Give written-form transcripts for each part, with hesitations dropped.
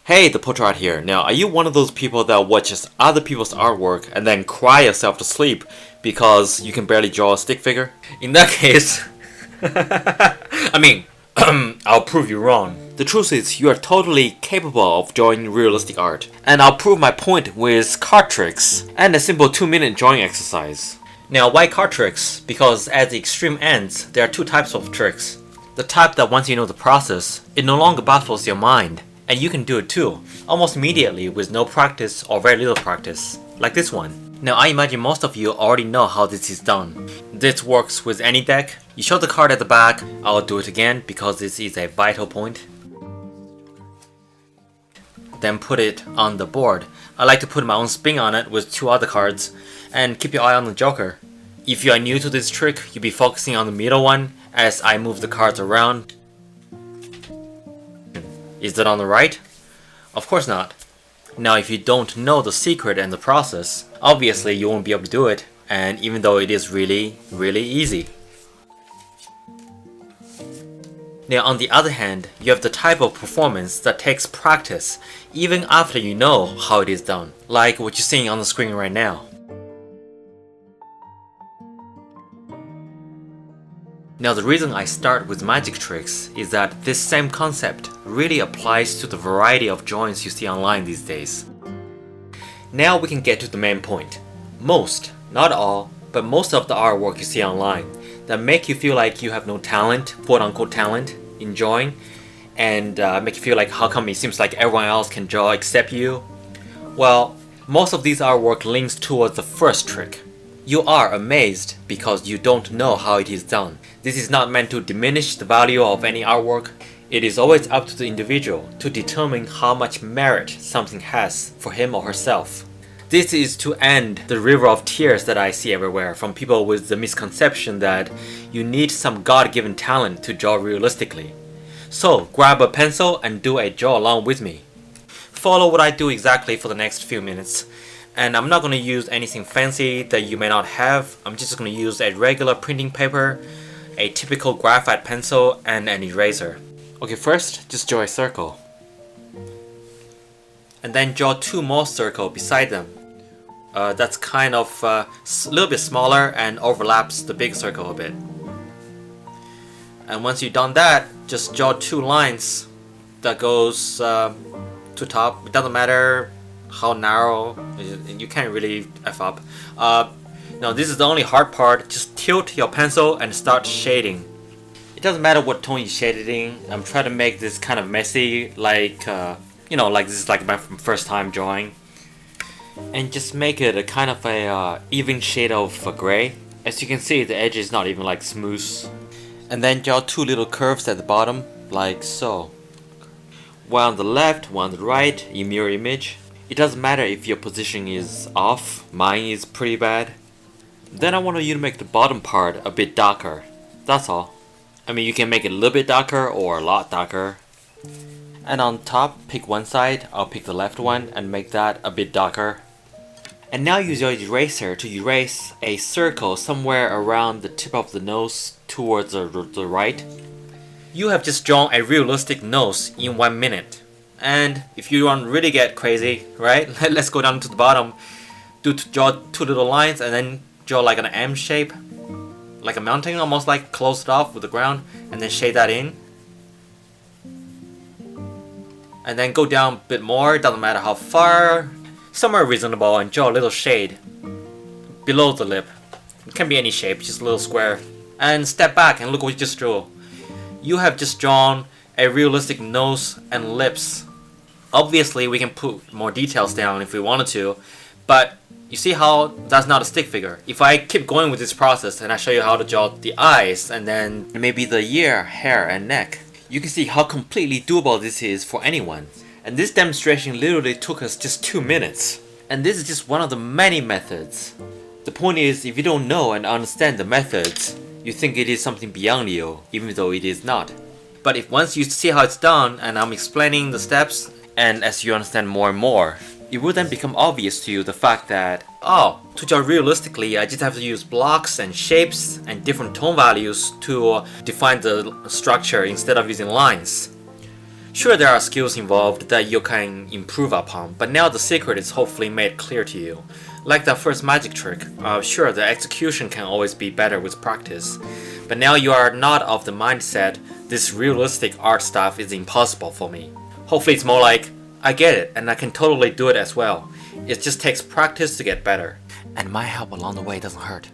Hey, the Portrait Art here. Now, are you one of those people that watches other people's artwork and then cry yourself to sleep because you can barely draw a stick figure? In that case, I'll prove you wrong. The truth is, you are totally capable of drawing realistic art. And I'll prove my point with card tricks and a simple 2-minute drawing exercise. Now, why card tricks? Because at the extreme ends, there are two types of tricks. The type that once you know the process, it no longer baffles your mind. And you can do it too, almost immediately with no practice or very little practice, like this one. Now I imagine most of you already know how this is done. This works with any deck. You show the card at the back. I'll do it again because this is a vital point. Then put it on the board. I like to put my own spin on it with two other cards, and keep your eye on the joker. If you are new to this trick, you'll be focusing on the middle one as I move the cards around. Is that on the right? Of course not. Now if you don't know the secret and the process, obviously you won't be able to do it, and even though it is really easy. Now on the other hand, you have the type of performance that takes practice even after you know how it is done, like what you're seeing on the screen right now. Now the reason I start with magic tricks is that this same concept really applies to the variety of drawings you see online these days. Now we can get to the main point. Most, not all, but most of the artwork you see online that make you feel like you have no talent, quote-unquote talent, in drawing, and make you feel like how come it seems like everyone else can draw except you? Well, most of these artwork links towards the first trick. You are amazed because you don't know how it is done. This is not meant to diminish the value of any artwork. It is always up to the individual to determine how much merit something has for him or herself. This is to end the river of tears that I see everywhere from people with the misconception that you need some God-given talent to draw realistically. So grab a pencil and do a draw along with me. Follow what I do exactly for the next few minutes. And I'm not going to use anything fancy that you may not have. I'm just going to use a regular printing paper, a typical graphite pencil, and an eraser. Okay, first, just draw a circle. And then draw two more circles beside them. That's kind of a little bit smaller and overlaps the big circle a bit. And once you've done that, just draw two lines that goes to top. It doesn't matter how narrow, you can't really F up. Now this is the only hard part. Just tilt your pencil and start shading. It doesn't matter what tone you shade it in. I'm trying to make this kind of messy, like like this is like my first time drawing. And just make it a kind of a even shade of gray. As you can see, the edge is not even like smooth. And then draw two little curves at the bottom, like so. One on the left, one on the right, in mirror image. It doesn't matter if your position is off, mine is pretty bad. Then I want you to make the bottom part a bit darker, that's all. I mean, you can make it a little bit darker or a lot darker. And on top, pick one side, I'll pick the left one and make that a bit darker. And now use your eraser to erase a circle somewhere around the tip of the nose towards the right. You have just drawn a realistic nose in 1 minute. And if you want to really get crazy, right? Let's go down to the bottom. Draw two little lines and then draw like an M shape. Like a mountain, almost like closed off with the ground. And then shade that in. And then go down a bit more, doesn't matter how far. Somewhere reasonable, and draw a little shade below the lip. It can be any shape, just a little square. And step back and look what you just drew. You have just drawn a realistic nose and lips. Obviously we can put more details down if we wanted to, but you see how that's not a stick figure. If I keep going with this process and I show you how to draw the eyes and then maybe the ear, hair and neck, you can see how completely doable this is for anyone. And this demonstration literally took us just 2 minutes. And this is just one of the many methods. The point is, if you don't know and understand the methods, you think it is something beyond you, even though it is not. But if once you see how it's done and I'm explaining the steps, and as you understand more and more, it will then become obvious to you the fact that, oh, to draw realistically, I just have to use blocks and shapes and different tone values to define the structure instead of using lines. Sure, there are skills involved that you can improve upon, but now the secret is hopefully made clear to you. Like that first magic trick, sure, the execution can always be better with practice, but now you are not of the mindset, this realistic art stuff is impossible for me. Hopefully it's more like, I get it, and I can totally do it as well. It just takes practice to get better. And my help along the way doesn't hurt.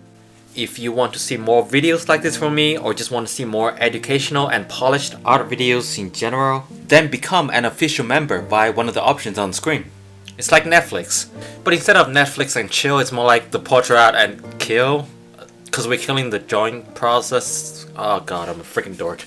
If you want to see more videos like this from me, or just want to see more educational and polished art videos in general, then become an official member via one of the options on screen. It's like Netflix, but instead of Netflix and chill, it's more like the portrait and kill, cause we're killing the joint process. Oh god, I'm a freaking dork.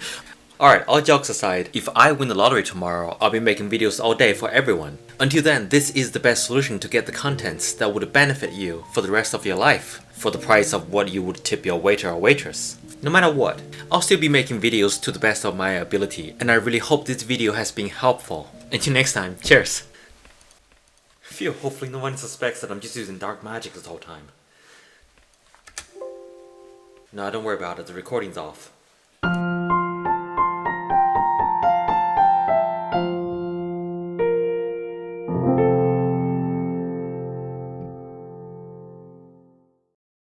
Alright, all jokes aside, if I win the lottery tomorrow, I'll be making videos all day for everyone. Until then, this is the best solution to get the contents that would benefit you for the rest of your life, for the price of what you would tip your waiter or waitress. No matter what, I'll still be making videos to the best of my ability, and I really hope this video has been helpful. Until next time, cheers! Phew, hopefully no one suspects that I'm just using dark magic this whole time. No, don't worry about it, the recording's off.